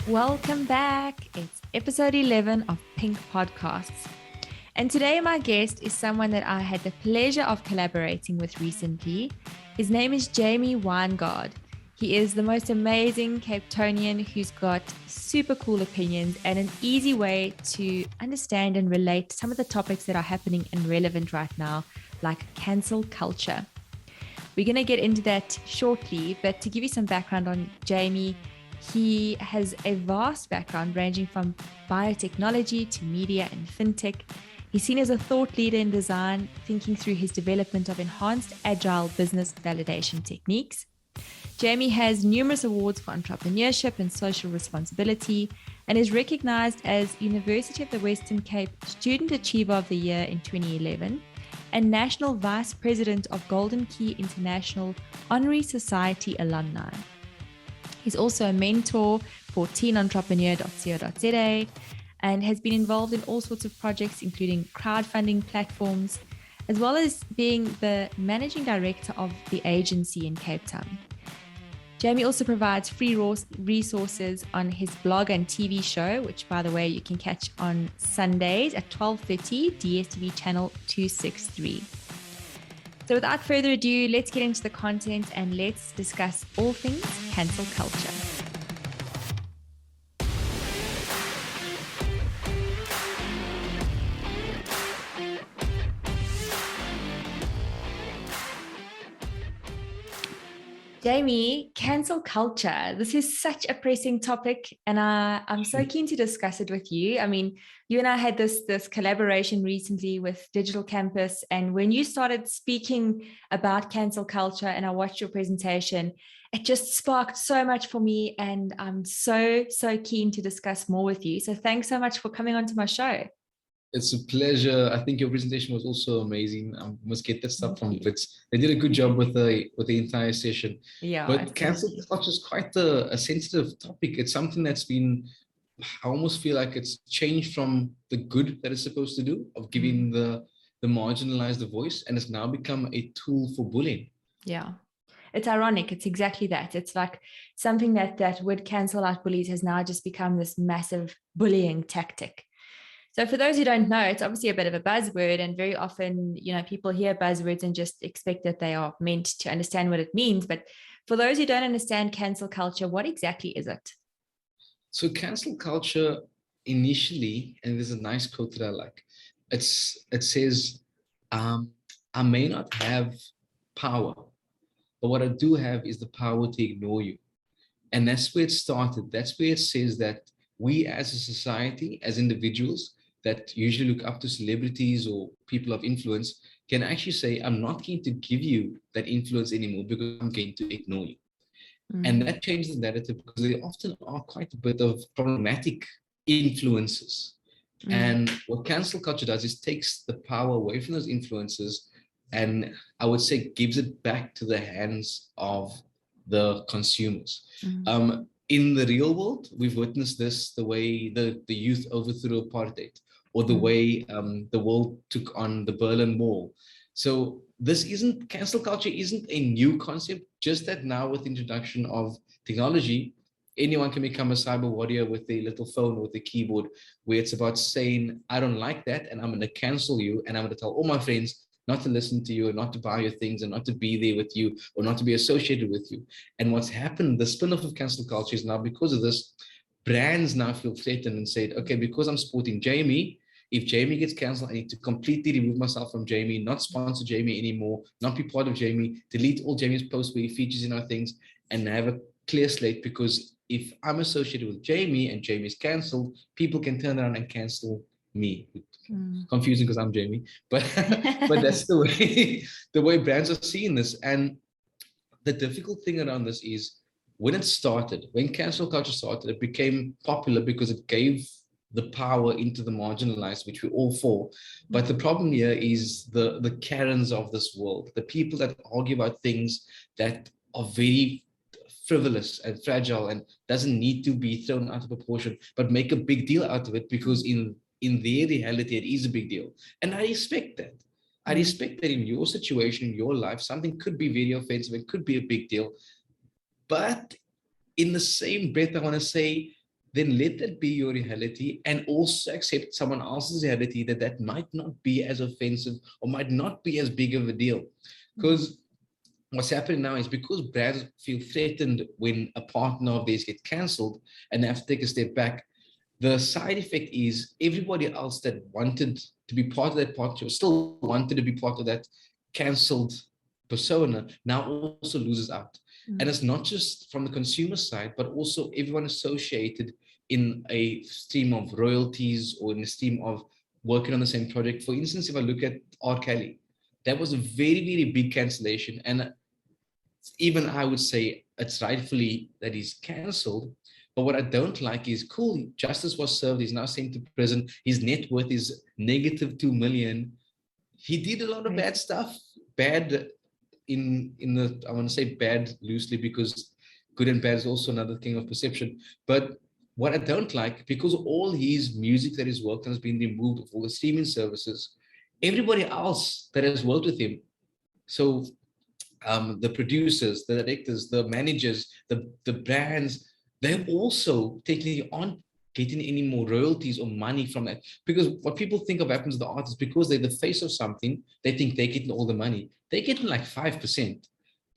Welcome back. It's episode 11 of Pink Podcasts. And today my guest is someone that I had the pleasure of collaborating with recently. His name is Jamie Wyngaard. He is the most amazing Cape Townian who's got super cool opinions and an easy way to understand and relate some of the topics that are happening and relevant right now, like cancel culture. We're going to get into that shortly, but to give you some background on Jamie, he has a vast background ranging from biotechnology to media and fintech. He's seen as a thought leader in design, thinking through his development of enhanced agile business validation techniques. Jamie has numerous awards for entrepreneurship and social responsibility and is recognized as University of the Western Cape Student Achiever of the Year in 2011 and National Vice President of Golden Key International Honorary Society Alumni. He's also a mentor for teenentrepreneur.co.za and has been involved in all sorts of projects, including crowdfunding platforms, as well as being the managing director of the agency in Cape Town. Jamie also provides free resources on his blog and TV show, which, by the way, you can catch on Sundays at 12:30 DSTV channel 263. So without further ado, let's get into the content and let's discuss all things cancel culture. Jamie, cancel culture. This is such a pressing topic, and I'm so keen to discuss it with you. I mean, you and I had this collaboration recently with Digital Campus, and when you started speaking about cancel culture and I watched your presentation, it just sparked so much for me, and I'm so keen to discuss more with you. So thanks so much for coming onto my show. It's a pleasure. I think your presentation was also amazing. I must get that stuff from Blitz. They did a good job with the entire session. Yeah, but cancel culture is quite a sensitive topic. It's something that's been, I almost feel like it's changed from the good that it's supposed to do, of giving the marginalized a voice, and it's now become a tool for bullying. Yeah. It's ironic. It's exactly that. It's like something that would cancel out bullies has now just become this massive bullying tactic. So for those who don't know, it's obviously a bit of a buzzword, and very often, people hear buzzwords and just expect that they are meant to understand what it means. But for those who don't understand cancel culture, what exactly is it? So cancel culture initially, and there's a nice quote that I like. It says, I may not have power, but what I do have is the power to ignore you. And that's where it started. That's where it says that we as a society, as individuals that usually look up to celebrities or people of influence, can actually say, I'm not going to give you that influence anymore because I'm going to ignore you. And that changes the narrative because there often are quite a bit of problematic influences. And what cancel culture does is takes the power away from those influences, and I would say gives it back to the hands of the consumers. In the real world, we've witnessed this, the way the youth overthrew apartheid, or the way the world took on the Berlin Wall. So cancel culture isn't a new concept, just that now with the introduction of technology, anyone can become a cyber warrior with a little phone or with a keyboard, where it's about saying, I don't like that, and I'm going to cancel you, and I'm going to tell all my friends not to listen to you, and not to buy your things, and not to be there with you, or not to be associated with you. And what's happened, the spin-off of cancel culture is now, because of this, brands now feel threatened and said, okay, because I'm supporting Jamie, if Jamie gets cancelled, I need to completely remove myself from Jamie, not sponsor Jamie anymore, not be part of Jamie, delete all Jamie's posts where he features in our things, and have a clear slate. Because if I'm associated with Jamie and Jamie's cancelled, people can turn around and cancel me. Confusing because I'm Jamie, but that's the way brands are seeing this. And the difficult thing around this is when cancel culture started, it became popular because it gave the power into the marginalized, which we're all for. But the problem here is the Karens of this world, the people that argue about things that are very frivolous and fragile and doesn't need to be thrown out of proportion, but make a big deal out of it because in their reality, it is a big deal. And I respect that. I respect that in your situation, in your life, something could be very offensive, it could be a big deal. But in the same breath, I want to say, then let that be your reality, and also accept someone else's reality that might not be as offensive or might not be as big of a deal. Because what's happening now is because brands feel threatened when a partner of theirs get cancelled and they have to take a step back, the side effect is everybody else that wanted to be part of that partnership, still wanted to be part of that cancelled persona, now also loses out. And it's not just from the consumer side, but also everyone associated in a stream of royalties or in a stream of working on the same project. For instance, if I look at R. Kelly, that was a very, very big cancellation. And even I would say it's rightfully that he's cancelled. But what I don't like is, cool, justice was served. He's now sent to prison. His net worth is negative 2 million. He did a lot of bad stuff, bad in the, I want to say bad loosely because good and bad is also another thing of perception. But what I don't like, because all his music that he's worked on has been removed of all the streaming services, everybody else that has worked with him, so the producers, the directors, the managers, the brands, they also technically aren't getting any more royalties or money from that. Because what people think of happens to the artists, because they're the face of something, they think they're getting all the money. They get like 5%.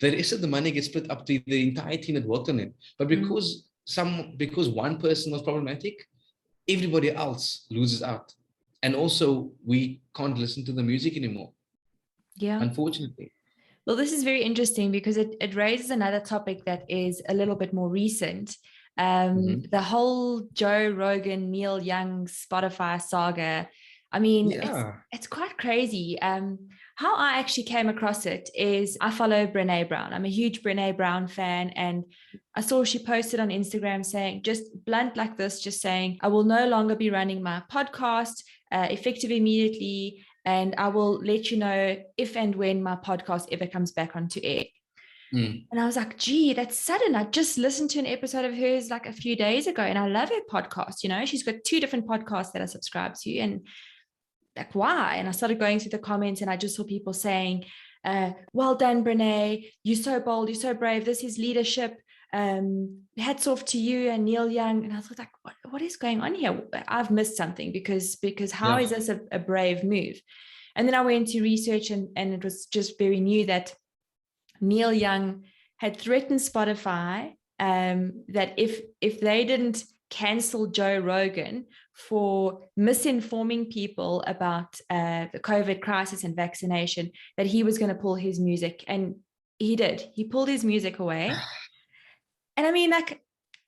The rest of the money gets split up to the entire team that worked on it. But because one person was problematic, everybody else loses out. And also we can't listen to the music anymore. Yeah. Unfortunately. Well, this is very interesting because it raises another topic that is a little bit more recent. The whole Joe Rogan, Neil Young, Spotify saga. I mean, it's quite crazy. How I actually came across it is I follow Brené Brown. I'm a huge Brené Brown fan. And I saw she posted on Instagram saying, just blunt like this, just saying, I will no longer be running my podcast effective immediately. And I will let you know if and when my podcast ever comes back onto air. And I was like, gee, that's sudden. I just listened to an episode of hers like a few days ago, and I love her podcast. You know, she's got 2 different podcasts that I subscribe to, and like, why? And I started going through the comments, and I just saw people saying, well done, Brené. You're so bold. You're so brave. This is leadership. Hats off to you and Neil Young. And I thought, like, what is going on here? I've missed something because how is this a brave move? And then I went to research, and it was just very new that Neil Young had threatened Spotify that if they didn't cancel Joe Rogan for misinforming people about the COVID crisis and vaccination, that he was going to pull his music. And he did. He pulled his music away. And I mean, like,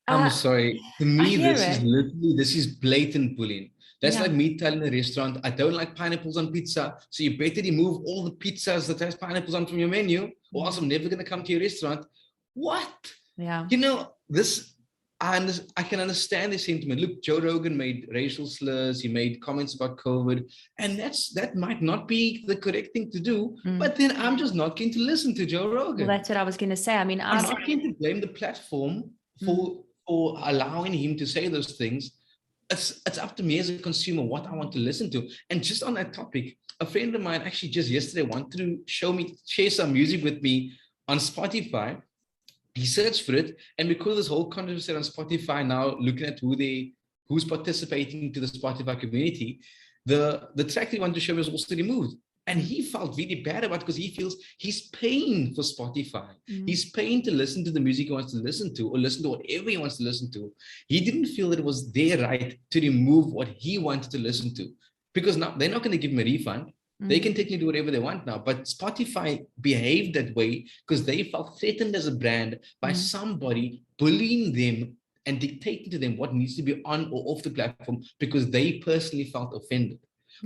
I'm sorry. To me, this is blatant bullying. That's like me telling a restaurant, I don't like pineapples on pizza, so you better remove all the pizzas that has pineapples on from your menu, or else I'm never going to come to your restaurant. What? Yeah. You know, I can understand the sentiment. Look, Joe Rogan made racial slurs. He made comments about COVID, and that might not be the correct thing to do. But then I'm just not going to listen to Joe Rogan. Well, that's what I was going to say. I mean, I'm not going to blame the platform for allowing him to say those things. It's up to me as a consumer what I want to listen to. And just on that topic, a friend of mine actually just yesterday wanted to share some music with me on Spotify. He searched for it, and because this whole controversy on Spotify now, looking at who's participating to the Spotify community, the track he wanted to show was also removed. And he felt really bad about it because he feels he's paying for Spotify. He's paying to listen to the music he wants to listen to, or listen to whatever he wants to listen to. He didn't feel that it was their right to remove what he wanted to listen to, because now they're not going to give him a refund. They can technically do whatever they want now. But Spotify behaved that way because they felt threatened as a brand by somebody bullying them and dictating to them what needs to be on or off the platform because they personally felt offended.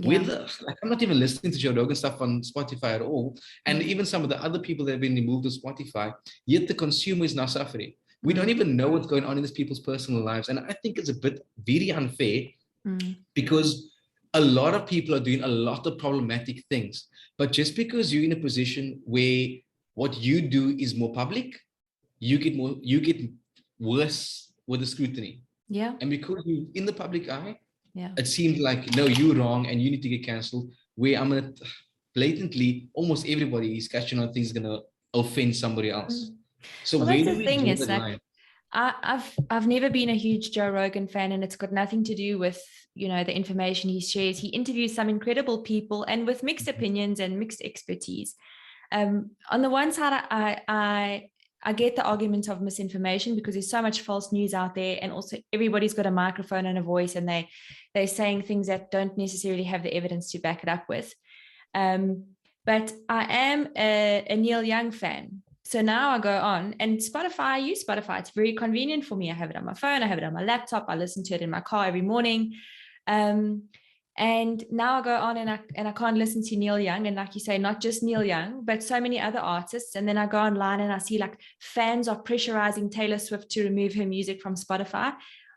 I'm not even listening to Joe Rogan stuff on Spotify at all. And even some of the other people that have been removed of Spotify, yet the consumer is now suffering. We don't even know what's going on in these people's personal lives. And I think it's a bit very unfair because a lot of people are doing a lot of problematic things. But just because you're in a position where what you do is more public, you get worse with the scrutiny. Yeah. And because you're in the public eye, it seemed like, no, you're wrong and you need to get cancelled. Where I'm going to blatantly, almost everybody is catching on things going to offend somebody else. So where do we draw the line? I've never been a huge Joe Rogan fan, and it's got nothing to do with, the information he shares. He interviews some incredible people and with mixed opinions and mixed expertise. On the one side, I get the argument of misinformation because there's so much false news out there, and also everybody's got a microphone and a voice, and they're saying things that don't necessarily have the evidence to back it up with. But I am a Neil Young fan. So now I go on, and I use Spotify. It's very convenient for me. I have it on my phone. I have it on my laptop. I listen to it in my car every morning. And now I go on and I can't listen to Neil Young. And like you say, not just Neil Young, but so many other artists. And then I go online and I see like fans are pressurizing Taylor Swift to remove her music from Spotify.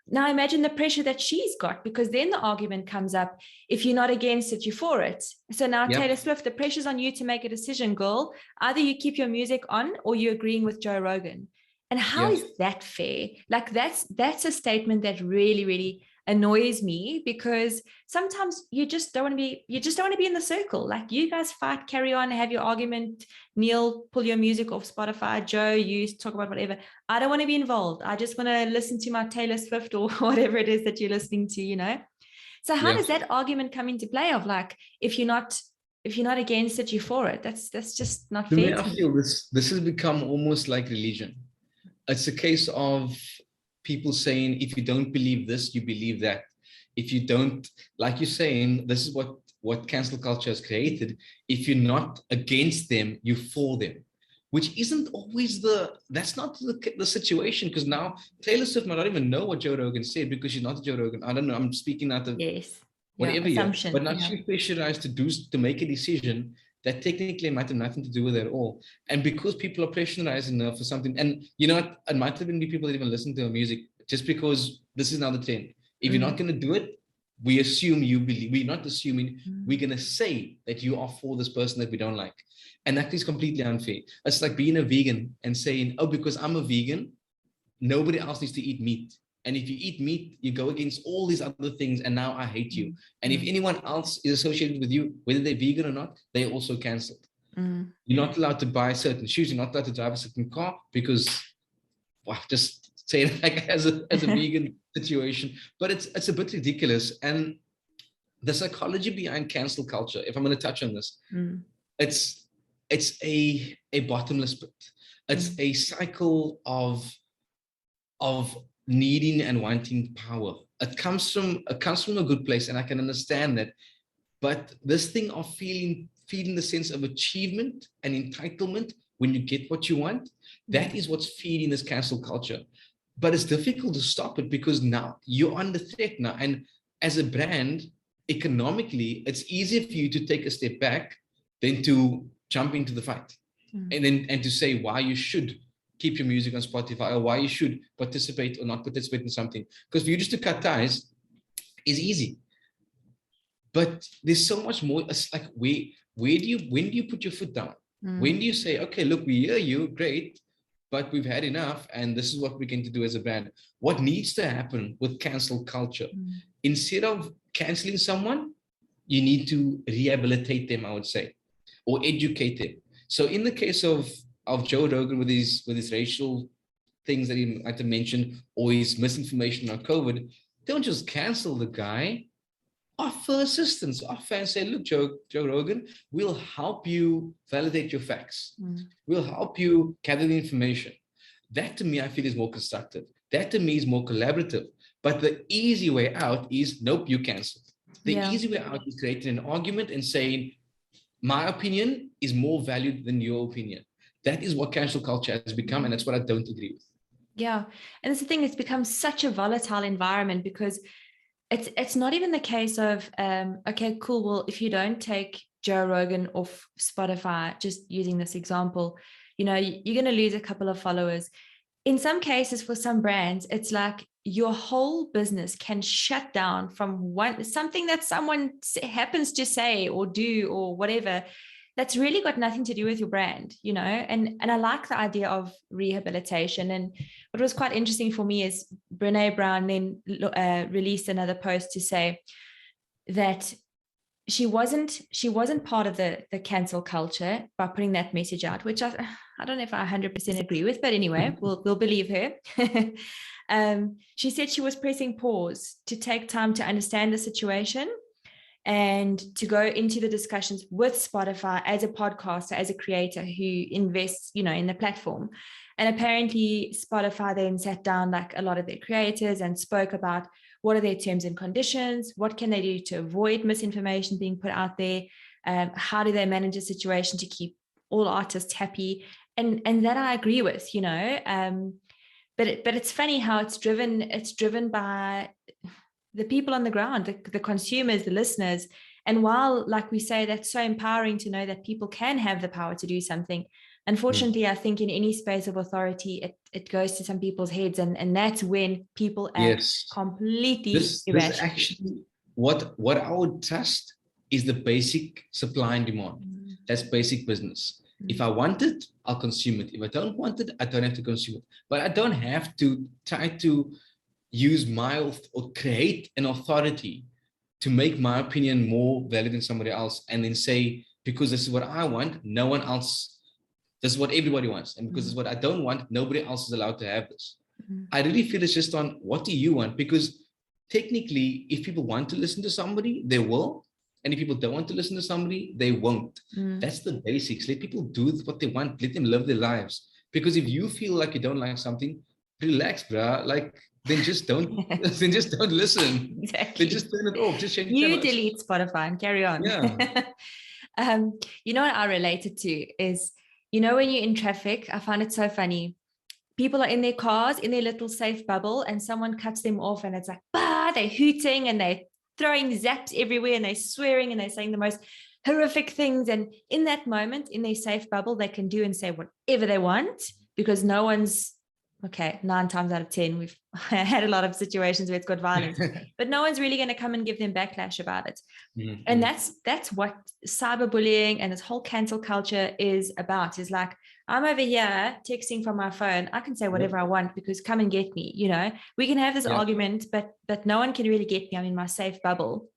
Now imagine the pressure that she's got, because then the argument comes up, if you're not against it, you're for it. So now Taylor Swift, the pressure's on you to make a decision, girl. Either you keep your music on or you're agreeing with Joe Rogan. And how is that fair? Like that's a statement that really, really annoys me, because sometimes you just don't want to be in the circle. Like, you guys fight, carry on, have your argument. Neil, pull your music off Spotify. Joe, you talk about whatever. I don't want to be involved. I just want to listen to my Taylor Swift or whatever it is that you're listening to. So how does that argument come into play of like, if you're not against it, you're for it? That's just not fair. I feel this has become almost like religion. It's a case of people saying, if you don't believe this, you believe that. If you don't, like you're saying, this is what cancel culture has created. If you're not against them, you're for them, which isn't always that's not the situation, because now Taylor Swift might not even know what Joe Rogan said because she's not Joe Rogan. I don't know. I'm speaking out of whatever assumption. But now she's pressurized to make a decision that technically might have nothing to do with it at all. And because people are pressurizing her for something, and you know what, it might even be people that even listen to her music just because this is now the trend. If you're not going to do it, we assume you believe. We're not assuming. We're going to say that you are for this person that we don't like. And that is completely unfair. It's like being a vegan and saying, oh, because I'm a vegan, nobody else needs to eat meat. And if you eat meat, you go against all these other things, and now I hate you. And if anyone else is associated with you, whether they're vegan or not, they're also cancelled. You're not allowed to buy certain shoes. You're not allowed to drive a certain car because, just say it like as a vegan situation. But it's a bit ridiculous. And the psychology behind cancel culture, if I'm going to touch on this, it's a bottomless pit. It's a cycle of needing and wanting power. It comes from a good place, and I can understand that. But this thing of feeling the sense of achievement and entitlement when you get what you want, that is what's feeding this cancel culture. But it's difficult to stop it because now you're under threat now. And as a brand, economically, it's easier for you to take a step back than to jump into the fight and to say why you should keep your music on Spotify or why you should participate or not participate in something. Because for you just to cut ties is easy. But there's so much more. It's like, when do you put your foot down? When do you say, okay, look, we hear you, great, but we've had enough, and this is what we're going to do as a brand. What needs to happen with cancel culture? Instead of canceling someone, you need to rehabilitate them, I would say, or educate them. So in the case of Joe Rogan with his racial things that he might have mentioned, or his misinformation on COVID, don't just cancel the guy. Offer assistance. Offer and say, look, Joe Rogan, we'll help you validate your facts. We'll help you gather the information. That to me, I feel is more constructive. That to me is more collaborative. But the easy way out is, nope, you cancel. The easy way out is creating an argument and saying, my opinion is more valued than your opinion. That is what cancel culture has become, and that's what I don't agree with. Yeah. And it's the thing, it's become such a volatile environment because it's not even the case of, okay, cool, well, if you don't take Joe Rogan off Spotify, just using this example, you're going to lose a couple of followers. In some cases, for some brands, it's like your whole business can shut down from something that someone happens to say or do or whatever. That's really got nothing to do with your brand, and I like the idea of rehabilitation. And what was quite interesting for me is Brene Brown then released another post to say that she wasn't part of the cancel culture by putting that message out, which I I don't know if I 100% agree with, but anyway, we'll believe her. She said she was pressing pause to take time to understand the situation and to go into the discussions with Spotify as a podcaster, as a creator who invests, in the platform. And apparently Spotify then sat down like a lot of their creators and spoke about what are their terms and conditions, what can they do to avoid misinformation being put out there, how do they manage a situation to keep all artists happy, and that I agree with, but it's funny how it's driven by the people on the ground, the consumers, the listeners. And while, like we say, that's so empowering to know that people can have the power to do something, unfortunately, I think in any space of authority, it goes to some people's heads, and that's when people act completely This actually, what I would trust is the basic supply and demand. That's basic business. If I want it, I'll consume it. If I don't want it, I don't have to consume it. But I don't have to try to use or create an authority to make my opinion more valid than somebody else, and then say, because this is what I want, no one else, this is what everybody wants, and because this is what I don't want, nobody else is allowed to have this. I really feel it's just on what do you want, because technically, if people want to listen to somebody, they will, and if people don't want to listen to somebody, they won't. That's the basics. Let people do what they want. Let them live their lives. Because if you feel like you don't like something, relax, bruh. Like, then just don't listen. Exactly. Then just turn it off. Just change you delete Spotify and carry on. Yeah. What I related to is, when you're in traffic, I find it so funny. People are in their cars, in their little safe bubble, and someone cuts them off, and it's like, bah, they're hooting and they're throwing zaps everywhere, and they're swearing, and they're saying the most horrific things. And in that moment, in their safe bubble, they can do and say whatever they want, because no one's, 9 times out of 10, we've had a lot of situations where it's got violence, but no one's really going to come and give them backlash about it. And that's what cyberbullying and this whole cancel culture is about. Is like, I'm over here texting from my phone, I can say whatever I want, because come and get me. We can have this argument, but no one can really get me. I'm in my safe bubble.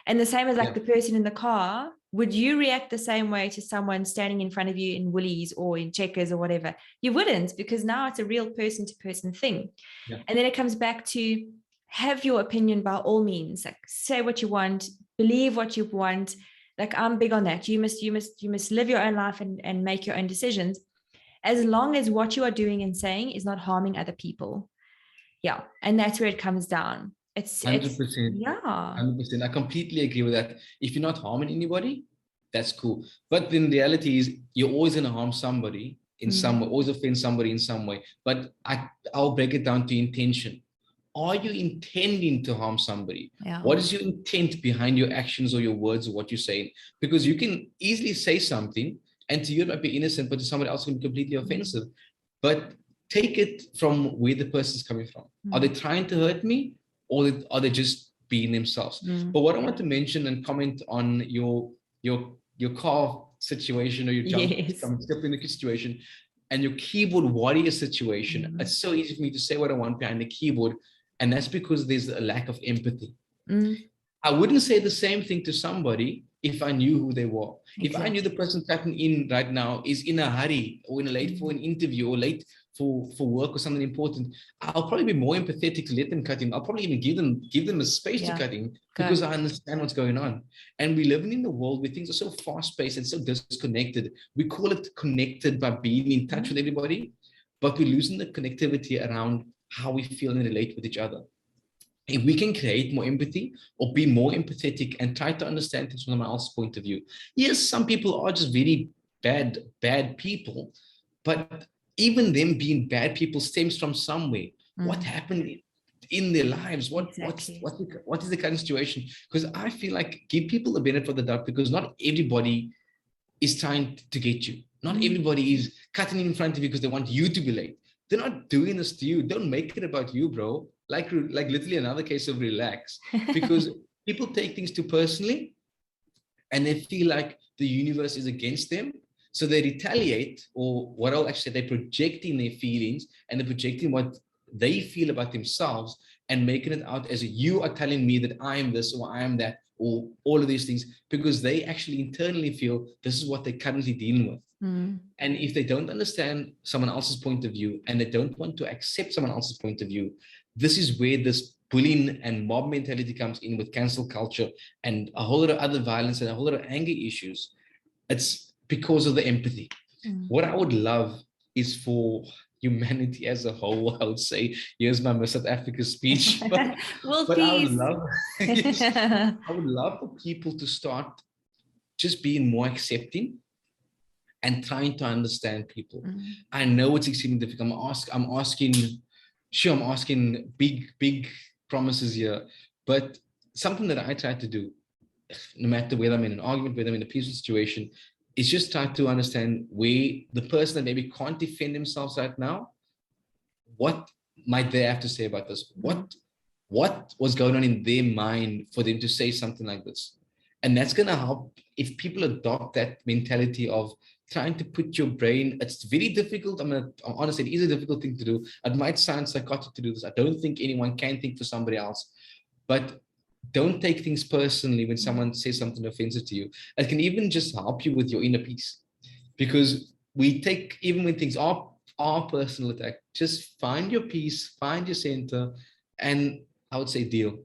And the same as like the person in the car, would you react the same way to someone standing in front of you in Woolies or in Checkers or whatever? You wouldn't, because now it's a real person to person thing. And then it comes back to have your opinion by all means. Like, say what you want, believe what you want. Like, I'm big on that. You must live your own life and make your own decisions, as long as what you are doing and saying is not harming other people. Yeah. And that's where it comes down. It's 100%. 100%. I completely agree with that. If you're not harming anybody, that's cool. But then the reality is, you're always going to harm somebody in some way, always offend somebody in some way. But I'll break it down to intention. Are you intending to harm somebody? What is your intent behind your actions or your words or what you're saying? Because you can easily say something, and to you it might be innocent, but to somebody else it can be completely offensive. But take it from where the person's coming from. Are they trying to hurt me, or are they just being themselves? But what I want to mention and comment on your car situation, or your step in the situation, and your keyboard warrior situation. It's so easy for me to say what I want behind the keyboard, and that's because there's a lack of empathy. I wouldn't say the same thing to somebody if I knew who they were. Exactly. If I knew the person typing in right now is in a hurry, or late for an interview, or late for work or something important, I'll probably be more empathetic to let them cut in. I'll probably even give them a space to cut in, because I understand what's going on. And we live in a world where things are so fast-paced and so disconnected. We call it connected by being in touch with everybody, but we're losing the connectivity around how we feel and relate with each other. If we can create more empathy, or be more empathetic, and try to understand things from someone else's point of view. Yes, some people are just very bad people, but even them being bad people stems from somewhere. What happened in their lives? What is the current situation? Because I feel like, give people the benefit of the doubt, because not everybody is trying to get you. Not everybody is cutting in front of you because they want you to be late. They're not doing this to you. Don't make it about you, bro. Like literally another case of relax, because people take things too personally, and they feel like the universe is against them. So they retaliate, or what I'll actually say, they're projecting their feelings, and they're projecting what they feel about themselves, and making it out as you are telling me that I am this or I am that, or all of these things, because they actually internally feel this is what they're currently dealing with. And if they don't understand someone else's point of view and they don't want to accept someone else's point of view, this is where this bullying and mob mentality comes in with cancel culture and a whole lot of other violence and a whole lot of anger issues. It's because of the empathy. What I would love is for humanity as a whole, I would say, here's my Miss South Africa speech, but I would love, yes, I would love for people to start just being more accepting and trying to understand people. I know it's extremely difficult. I'm asking big promises here, but something that I try to do, no matter whether I'm in an argument, whether I'm in a peaceful situation, is just try to understand where the person that maybe can't defend themselves right now, what might they have to say about this? What was going on in their mind for them to say something like this? And that's going to help if people adopt that mentality of trying to put your brain. It's very difficult. I'm honestly, it is a difficult thing to do. It might sound psychotic to do this. I don't think anyone can think for somebody else, but don't take things personally when someone says something offensive to you. It can even just help you with your inner peace, because we take, even when things are personal attack, just find your peace, find your center, and I would say deal.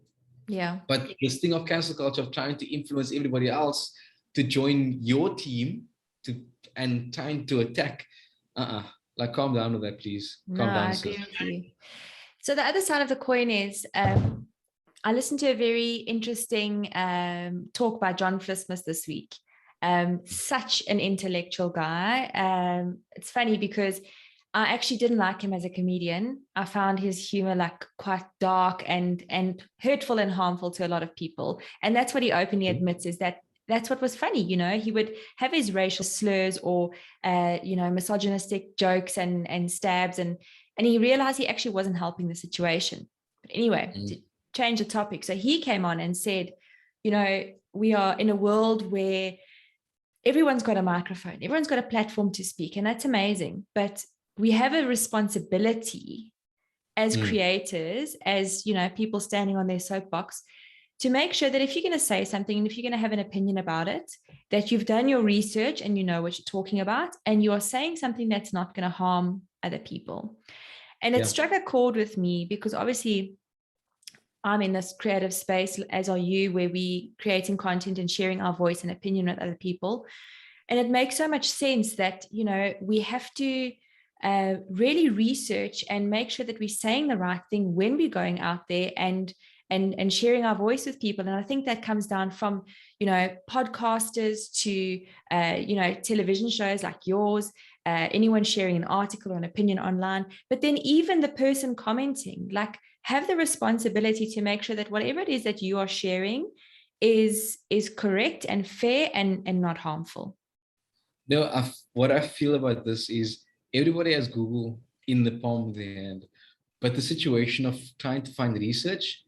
Yeah. But this thing of cancel culture, of trying to influence everybody else to join your team and trying to attack, like calm down with that, please. Calm down, I agree with you. So the other side of the coin is, I listened to a very interesting talk by John Flismus this week. Such an intellectual guy. It's funny because I actually didn't like him as a comedian. I found his humor like quite dark and hurtful and harmful to a lot of people. And that's what he openly admits, is that that's what was funny. You know, he would have his racial slurs or, misogynistic jokes and stabs. And he realized he actually wasn't helping the situation. But anyway, to change the topic. So he came on and said, you know, we are in a world where everyone's got a microphone, everyone's got a platform to speak, and that's amazing. But we have a responsibility as creators, as, you know, people standing on their soapbox, to make sure that if you're going to say something and if you're going to have an opinion about it, that you've done your research and you know what you're talking about, and you are saying something that's not going to harm other people. And it struck a chord with me because obviously I'm in this creative space, as are you, where we creating content and sharing our voice and opinion with other people. And it makes so much sense that, you know, we have to really research and make sure that we're saying the right thing when we're going out there and sharing our voice with people. And I think that comes down from, you know, podcasters to, television shows like yours, anyone sharing an article or an opinion online, but then even the person commenting, like, have the responsibility to make sure that whatever it is that you are sharing is correct and fair and not harmful. No, what I feel about this is everybody has Google in the palm of their hand, but the situation of trying to find research,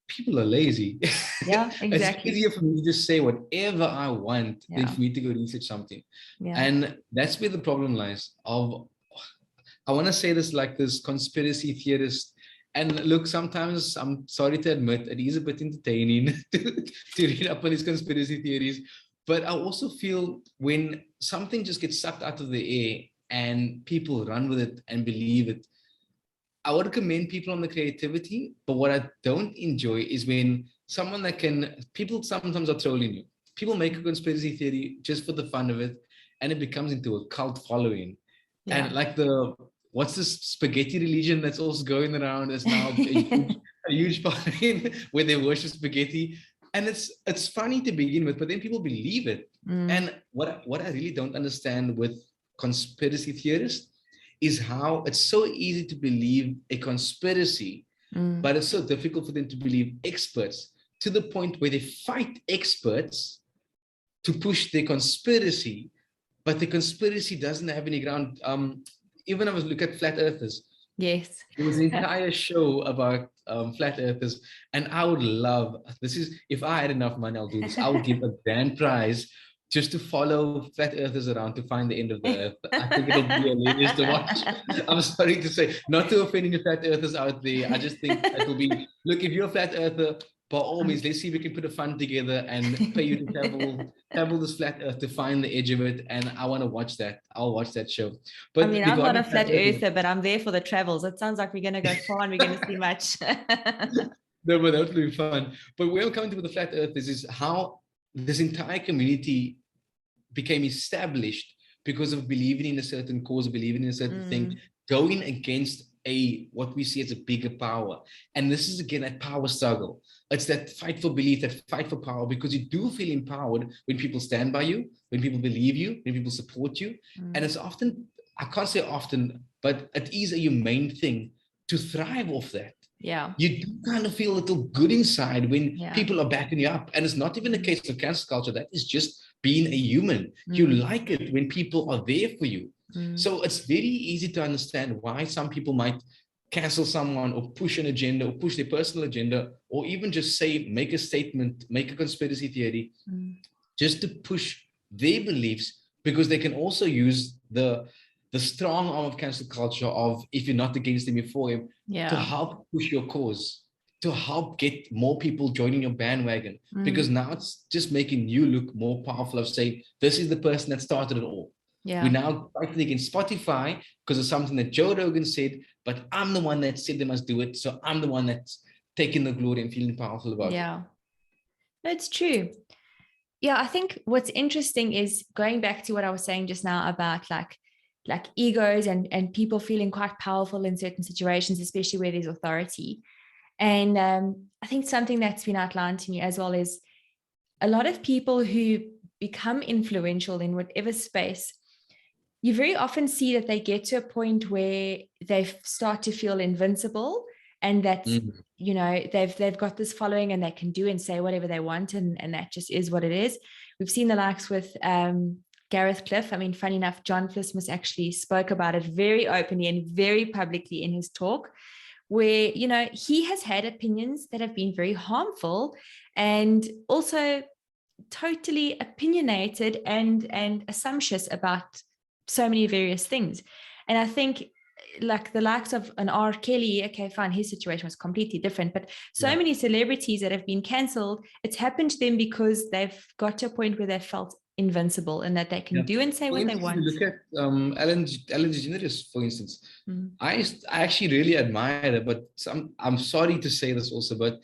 people are lazy. Yeah, exactly. It's easier for me to just say whatever I want than for me to go research something. Yeah. And that's where the problem lies. I want to say this like this conspiracy theorist. And look, sometimes I'm sorry to admit, it is a bit entertaining to read up on these conspiracy theories. But I also feel when something just gets sucked out of the air and people run with it and believe it, I would commend people on the creativity. But what I don't enjoy is when people sometimes are trolling you. People make a conspiracy theory just for the fun of it, and it becomes into a cult following. Yeah. And like what's this spaghetti religion that's also going around? It's now a huge following where they worship spaghetti. And it's funny to begin with, but then people believe it. And what I really don't understand with conspiracy theorists is how it's so easy to believe a conspiracy, but it's so difficult for them to believe experts, to the point where they fight experts to push their conspiracy, but the conspiracy doesn't have any ground. Even I was looking at flat earthers. Yes. There was an entire show about flat earthers, and I would love, if I had enough money, I'll do this. I would give a grand prize just to follow flat earthers around to find the end of the earth. I think it'll be hilarious to watch. I'm sorry to say, not to offend any flat earthers out there. I just think it will be, look, if you're a flat earther, by all means, let's see if we can put a fund together and pay you to travel this flat earth to find the edge of it. And I want to watch that. I'll watch that show. But I mean, I'm not a flat earther, but I'm there for the travels. It sounds like we're going to go far and we're going to see much. No, but that would be fun. But where I'm coming to with the flat earthers is how this entire community became established because of believing in a certain cause, believing in a certain thing, going against what we see as a bigger power. And this is again that power struggle. It's that fight for belief, that fight for power, because you do feel empowered when people stand by you, when people believe you, when people support you. And it's often, I can't say often, but it is a humane thing to thrive off that. Yeah. You do kind of feel a little good inside when people are backing you up. And it's not even a case of cancel culture. That is just being a human. You like it when people are there for you. So it's very easy to understand why some people might cancel someone or push an agenda or push their personal agenda, or even just say, make a statement, make a conspiracy theory, just to push their beliefs, because they can also use the strong arm of cancel culture of, if you're not against them, you're for him, to help push your cause, to help get more people joining your bandwagon, because now it's just making you look more powerful of saying, this is the person that started it all. We're now fighting against Spotify because of something that Joe Rogan said, but I'm the one that said they must do it. So I'm the one that's taking the glory and feeling powerful about it. Yeah, that's true. Yeah, I think what's interesting is going back to what I was saying just now about like egos and people feeling quite powerful in certain situations, especially where there's authority. And I think something that's been outlined to me as well is a lot of people who become influential in whatever space, you very often see that they get to a point where they start to feel invincible, and that's, you know, they've got this following and they can do and say whatever they want, and that just is what it is. We've seen the likes with Gareth Cliff. I mean, funny enough, John Christmas actually spoke about it very openly and very publicly in his talk, where, you know, he has had opinions that have been very harmful and also totally opinionated and assumptuous about so many various things. And I think like the likes of an R. Kelly, okay, fine, his situation was completely different, but so many celebrities that have been cancelled, it's happened to them because they've got to a point where they felt invincible and that they can do and say what they want. Look at Ellen DeGeneres, for instance. I actually really admire her, but I'm sorry to say this also, but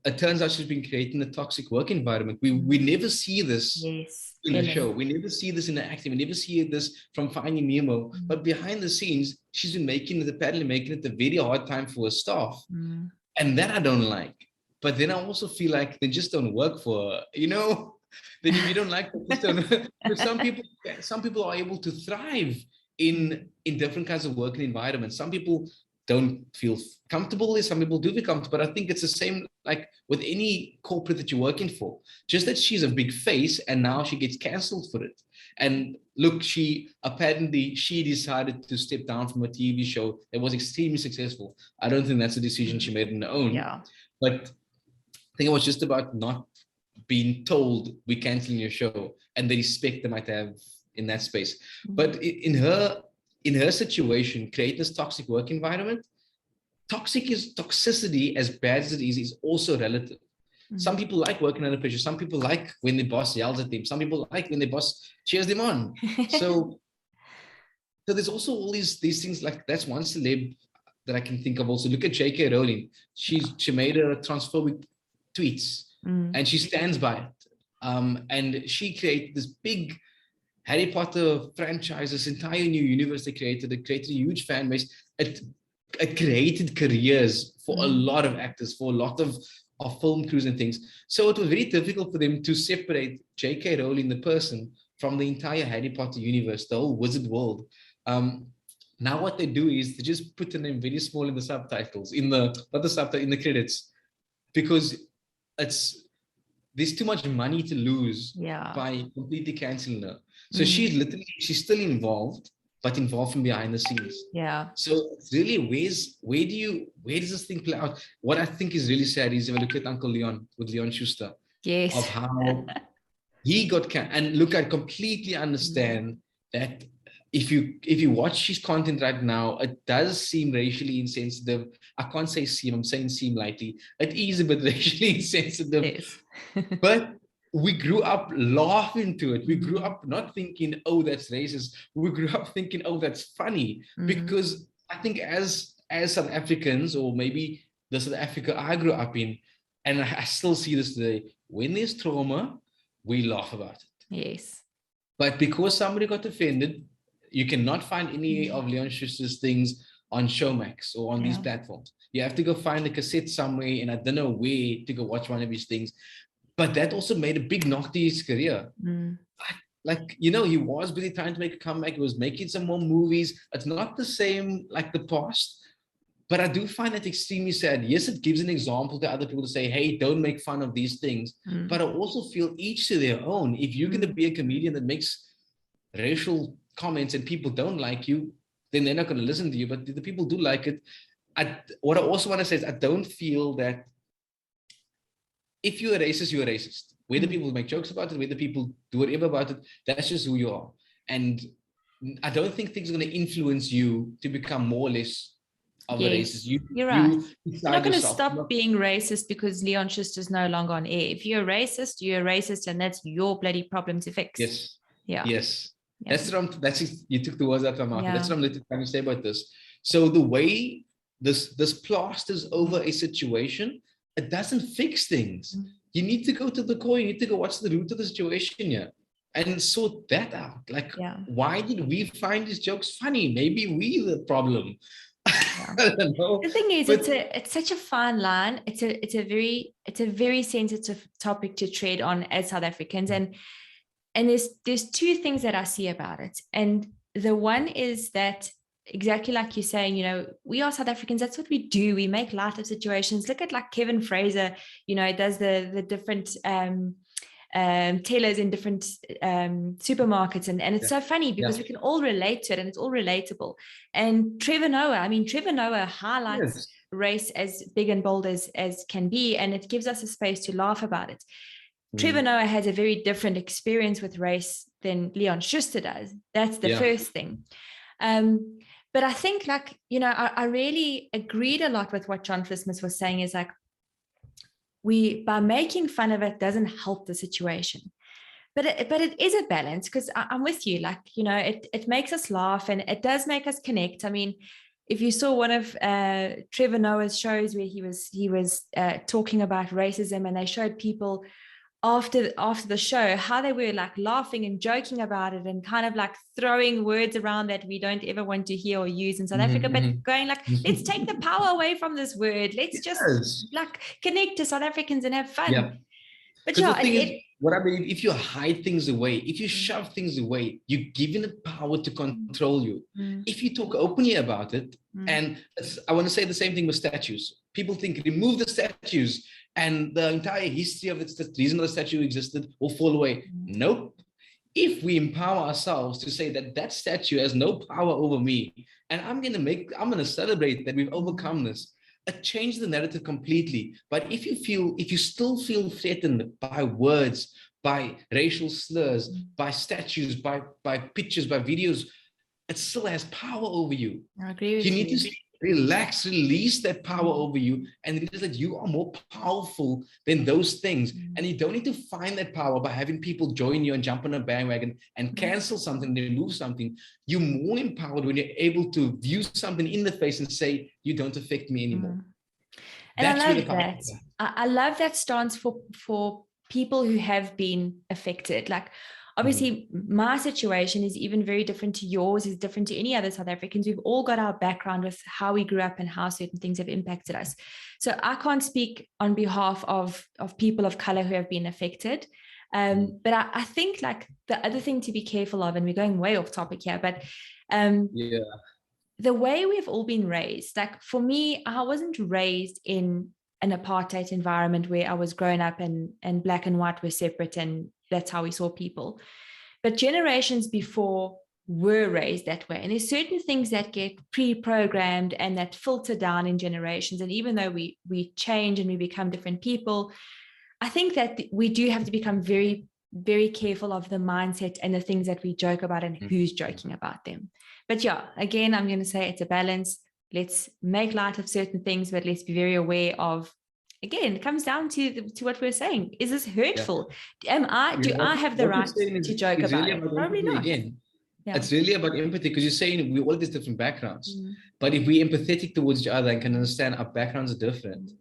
it turns out she's been creating a toxic work environment. We never see this in the show. We never see this in the acting. We never see this from Finding Nemo. But behind the scenes, she's been making it a very hard time for her staff. And that I don't like. But then I also feel like they just don't work for her, you know? Then if you don't like them, just don't. Some people are able to thrive in different kinds of working environments. Some people don't feel comfortable. Some people do feel comfortable, but I think it's the same like with any corporate that you're working for. Just that she's a big face and now she gets cancelled for it. And look, she decided to step down from a TV show that was extremely successful. I don't think that's a decision she made on her own. But I think it was just about not being told we're canceling your show and the respect they might have in that space. But in her situation, create this toxic work environment. Toxicity, as bad as it is also relative. Some people like working under pressure. Some people like when the boss yells at them. Some people like when the boss cheers them on. So there's also all these things. Like that's one celeb that I can think of. Also, look at J.K. Rowling. She made a transphobic tweets and she stands by it. And she created this big Harry Potter franchise, this entire new universe they created. It created a huge fan base. It created careers for a lot of actors, for a lot of film crews and things. So it was very difficult for them to separate J.K. Rowling, the person, from the entire Harry Potter universe, the whole wizard world. Now what they do is they just put the name very small in the subtitles, in the credits, because there's too much money to lose by completely canceling her. So she's still involved, but involved from behind the scenes. So it's really where does this thing play out? What I think is really sad is if I look at Uncle Leon with Leon Schuster, of how he got and look, I completely understand that if you watch his content right now, it does seem racially insensitive. I can't say seem, I'm saying seem lightly. It is a bit racially insensitive, Yes. but we grew up laughing to it. We grew Mm. up not thinking, oh, that's racist. We grew up thinking, oh, that's funny. Mm. Because I think as South Africans, or maybe the South Africa I grew up in, and I still see this today, when there's trauma, we laugh about it. Yes. But because somebody got offended, you cannot find any of Leon Schuster's things on Showmax or on these Yeah. platforms. You have to go find the cassette somewhere, and I don't know where to go watch one of these things. But that also made a big knock to his career. Mm. Like, he was busy trying to make a comeback. He was making some more movies. It's not the same like the past. But I do find it extremely sad. Yes, it gives an example to other people to say, hey, don't make fun of these things. Mm. But I also feel each to their own. If you're going to be a comedian that makes racial comments and people don't like you, then they're not going to listen to you. But the people do like it. What I also want to say is I don't feel that if you're a racist, you're a racist. Whether people make jokes about it, whether people do whatever about it, that's just who you are. And I don't think things are going to influence you to become more or less of a racist. You're right. You're not going to yourself. stop being racist because Leon Schuster's no longer on air. If you're a racist, you're a racist, and that's your bloody problem to fix. Yes. Yeah. Yes. Yeah. You took the words out of my mouth. Yeah. That's what I'm literally trying to say about this. So the way this plasters over a situation, it doesn't fix things. You need to go to the core. You need to go what's the root of the situation here and sort that out. Like, why did we find these jokes funny? Maybe we the problem. Yeah. I don't know. The thing is, it's such a fine line. It's a very sensitive topic to tread on as South Africans, and there's two things that I see about it. And the one is that, exactly like you're saying, we are South Africans. That's what we do. We make light of situations. Look at like Kevin Fraser, does the different tellers in different supermarkets. And it's so funny because we can all relate to it and it's all relatable. And Trevor Noah highlights race as big and bold as can be. And it gives us a space to laugh about it. Trevor Noah has a very different experience with race than Leon Schuster does. That's the first thing. But I think I really agreed a lot with what John Flismus was saying is like, by making fun of it doesn't help the situation. But it is a balance because I'm with you. Like, it makes us laugh and it does make us connect. I mean, if you saw one of Trevor Noah's shows where he was talking about racism and they showed people after the show how they were like laughing and joking about it and kind of like throwing words around that we don't ever want to hear or use in South Africa, but going like, let's take the power away from this word. Let's just like connect to South Africans and have fun. Yeah. But the thing is, what I believe, if you hide things away, if you shove things away, you're giving it power to control you. If you talk openly about it, and I want to say the same thing with statues. People think remove the statues and the entire history of the reason the statue existed will fall away. Nope. If we empower ourselves to say that statue has no power over me, and I'm going to celebrate that we've overcome this, it changed the narrative completely. But if you still feel threatened by words, by racial slurs, by statues, by pictures, by videos, it still has power over you. I agree with you. You need to relax, release that power over you, and realize that you are more powerful than those things. And you don't need to find that power by having people join you and jump on a bandwagon and cancel something, remove something. You're more empowered when you're able to view something in the face and say, you don't affect me anymore. And I love that. I love that stance for people who have been affected. Like, obviously, my situation is even very different to yours, is different to any other South Africans. We've all got our background with how we grew up and how certain things have impacted us. So I can't speak on behalf of people of color who have been affected. But I think like the other thing to be careful of, and we're going way off topic here, but the way we've all been raised, like for me, I wasn't raised in an apartheid environment where I was grown up and black and white were separate and that's how we saw people. But generations before were raised that way. And there's certain things that get pre-programmed and that filter down in generations. And even though we change and we become different people, I think that we do have to become very very careful of the mindset and the things that we joke about and who's joking about them. But yeah, again, I'm going to say it's a balance. Let's make light of certain things, but let's be very aware of, again, it comes down to what we're saying. Is this hurtful? Do I have the right to joke about it? Probably not. Again, it's really about empathy, because you're saying we all have these different backgrounds. But if we're empathetic towards each other and can understand our backgrounds are different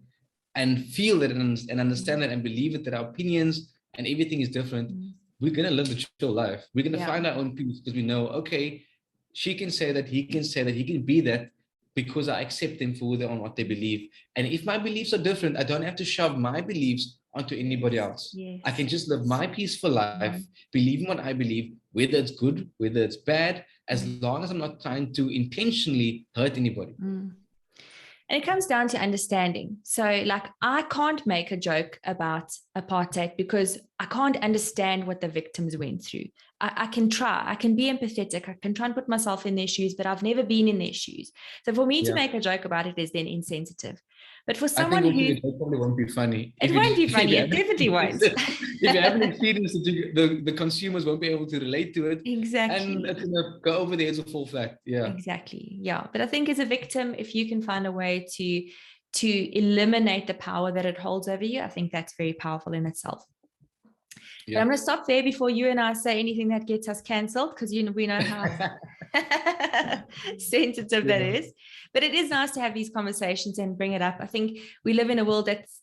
and feel it and understand it and believe it, that our opinions and everything is different, we're going to live the chill life. We're going to find our own peace, because we know, okay, she can say that, he can say that, he can be that, because I accept them for who they are and what they believe. And if my beliefs are different, I don't have to shove my beliefs onto anybody else. I can just live my peaceful life, believe in what I believe, whether it's good, whether it's bad, as long as I'm not trying to intentionally hurt anybody. And it comes down to understanding. So like, I can't make a joke about apartheid because I can't understand what the victims went through. I can try, I can be empathetic, I can try and put myself in their shoes, but I've never been in their shoes. So for me to make a joke about it is then insensitive. But for someone who... it probably won't be funny. It won't be funny, it definitely won't. If you haven't experienced it, the consumers won't be able to relate to it. Exactly. And it's going to go over the heads or fall flat. Yeah. Exactly. Yeah. But I think as a victim, if you can find a way to eliminate the power that it holds over you, I think that's very powerful in itself. But I'm going to stop there before you and I say anything that gets us cancelled, because we know how sensitive that is. But it is nice to have these conversations and bring it up. I think we live in a world that's,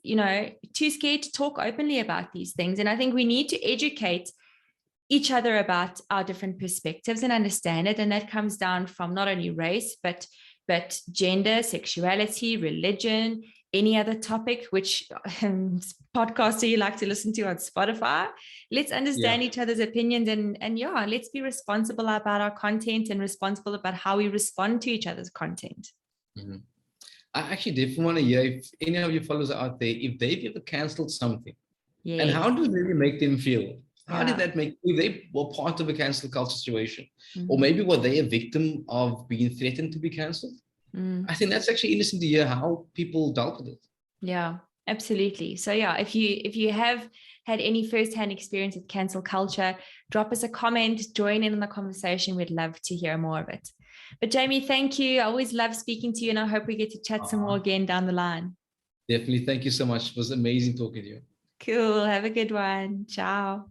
too scared to talk openly about these things. And I think we need to educate each other about our different perspectives and understand it. And that comes down from not only race, but gender, sexuality, religion, any other topic, which podcast do you like to listen to on Spotify? Let's understand each other's opinions and let's be responsible about our content and responsible about how we respond to each other's content. I actually definitely want to hear, if any of your followers are out there, if they've ever cancelled something, and how does it really make them feel? How did that make, if they were part of a cancel culture situation, or maybe were they a victim of being threatened to be cancelled? I think that's actually interesting to hear how people dealt with it. Yeah, absolutely. So if you have had any firsthand experience with cancel culture, drop us a comment, join in on the conversation. We'd love to hear more of it. But Jamie, thank you. I always love speaking to you, and I hope we get to chat some more again down the line. Definitely. Thank you so much. It was amazing talking to you. Cool. Have a good one. Ciao.